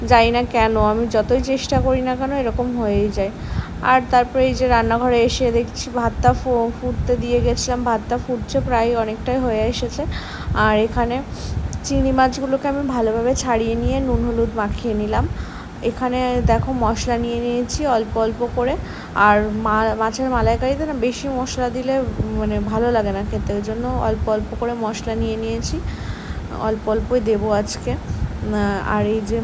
জানি না কেন, আমি যতই চেষ্টা করি না কেন এরকম হয়েই যায়। আর তারপরে এই যে রান্নাঘরে এসে দেখছি ভাতটা ফুটতে দিয়ে গেছিলাম, ভাতটা ফুটছে, প্রায় অনেকটাই হয়ে এসেছে। আর এখানে চিংড়ি মাছগুলোকে আমি ভালোভাবে ছাড়িয়ে নিয়ে নুন হলুদ মাখিয়ে নিলাম। এখানে দেখো মশলা নিয়ে নিয়েছি অল্প অল্প করে। আর মাছের মালাইকারিতে না বেশি মশলা দিলে মানে ভালো লাগে না খেতে, ওই জন্য অল্প অল্প করে মশলা নিয়ে নিয়েছি, অল্প অল্পই দেবো আজকে। আর এই যে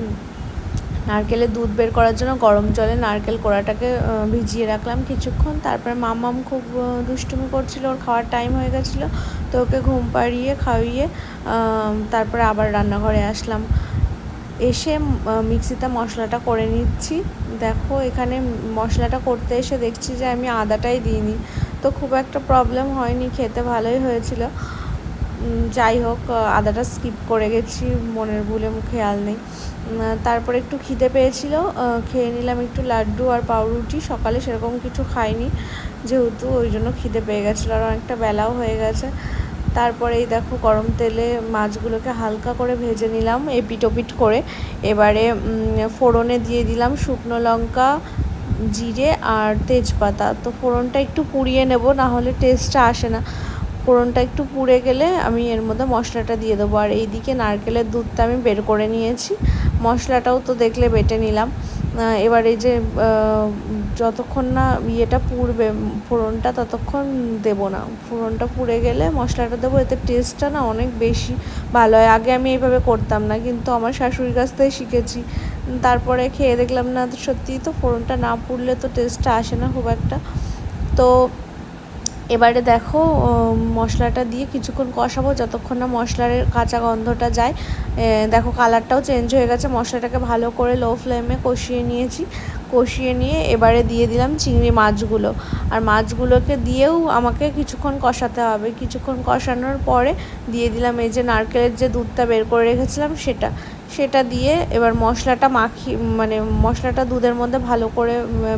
নারকেলের দুধ বের করার জন্য গরম জলে নারকেল কোড়াটাকে ভিজিয়ে রাখলাম কিছুক্ষণ। তারপরে মাম্মাম খুব দুষ্টুমি করছিল, ওর খাওয়ার টাইম হয়ে গেছিলো, তো ওকে ঘুম পাড়িয়ে খাইয়ে তারপরে আবার রান্নাঘরে আসলাম। এসে মিক্সিতে মশলাটা করে নিচ্ছি। দেখো এখানে মশলাটা করতে এসে দেখছি যে আমি আদাটাই দিইনি, তো খুব একটা প্রবলেম হয়নি, খেতে ভালোই হয়েছিল। যাই হোক, আদাটা স্কিপ করে গেছি, মনের ভুলে খেয়াল নেই। তারপরে একটু খিদে পেয়েছিল, খেয়ে নিলাম একটু লাড্ডু আর পাউরুটি। সকালে সেরকম কিছু খাইনি যেহেতু, ওই জন্য খিদে পেয়ে গেছিলো, আর অনেকটা বেলাও হয়ে গেছে। তারপরেই দেখো গরম তেলে মাছগুলোকে হালকা করে ভেজে নিলাম এপিট ওপিট করে। এবারে ফোড়নে দিয়ে দিলাম শুকনো লঙ্কা, জিরে আর তেজপাতা। তো ফোড়নটা একটু পুড়িয়ে নেব, না হলে টেস্টটা আসে না। ফোড়নটা একটু পুড়ে গেলে আমি এর মধ্যে মশলাটা দিয়ে দেবো। আর এইদিকে নারকেলের দুধটা আমি বের করে নিয়েছি, মশলাটাও তো দেখলে বেটে নিলাম। এবার এই যে যতক্ষণ না ইয়েটা পুড়বে ফোড়নটা, ততক্ষণ দেবো না। ফোড়নটা পুড়ে গেলে মশলাটা দেবো, এতে টেস্টটা না অনেক বেশি ভালো হয়। আগে আমি এইভাবে করতাম না, কিন্তু আমার শাশুড়ির কাছ থেকে শিখেছি। তারপরে খেয়ে দেখলাম না সত্যিই তো ফোড়নটা না পুড়লে তো টেস্টটা আসে না খুব একটা। তো এবারে দেখো মশলাটা দিয়ে কিছুক্ষণ কষাবো, যতক্ষণ না মশলার কাঁচা গন্ধটা যায়। দেখো কালারটাও চেঞ্জ হয়ে গেছে। মশলাটাকে ভালো করে লো ফ্লেমে কষিয়ে নিয়েছি, কষিয়ে নিয়ে এবারে দিয়ে দিলাম চিংড়ি মাছগুলো। আর মাছগুলোকে দিয়েও আমাকে কিছুক্ষণ কষাতে হবে। কিছুক্ষণ কষানোর পরে দিয়ে দিলাম এই যে নারকেলের যে দুধটা বের করে রেখেছিলাম সেটা দিয়ে এবার মশলাটা মানে মশলাটা দুধের মধ্যে ভালো করে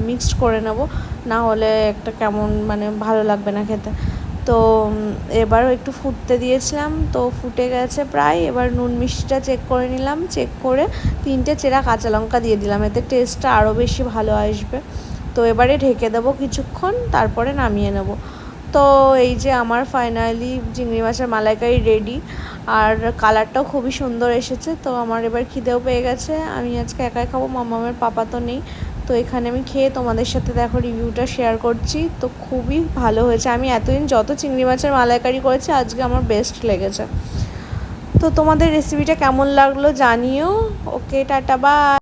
মিক্সড করে নেব, না হলে একটা কেমন মানে ভালো লাগবে না খেতে। তো এবার একটু ফুটতে দিয়েছিলাম, তো ফুটে গেছে প্রায়। এবার নুন মিষ্টিটা চেক করে নিলাম, চেক করে 3টে চেরা কাঁচা লঙ্কা দিয়ে দিলাম, এতে টেস্টটা আরও বেশি ভালো আসবে। তো এবারে ঢেকে দেবো কিছুক্ষণ, তারপরে নামিয়ে নেব। তো এই যে আমার ফাইনালি চিংড়ি মাছের মালাইকারি রেডি, আর কালারটাও খুবই সুন্দর এসেছে। তো আমার এবার খিদেও পেয়ে গেছে, আমি আজকে একাই খাবো, মামামের পাপা তো নেই। তো এখানে আমি খেয়ে তোমাদের সাথে দেখো রিভিউটা শেয়ার করছি। তো খুবই ভালো হয়েছে, আমি এতদিন যত চিংড়ি মাছের মালাইকারি করেছি আজকে আমার বেস্ট লেগেছে। তো তোমাদের রেসিপিটা কেমন লাগলো জানিও। ওকে, টাটা, বাই।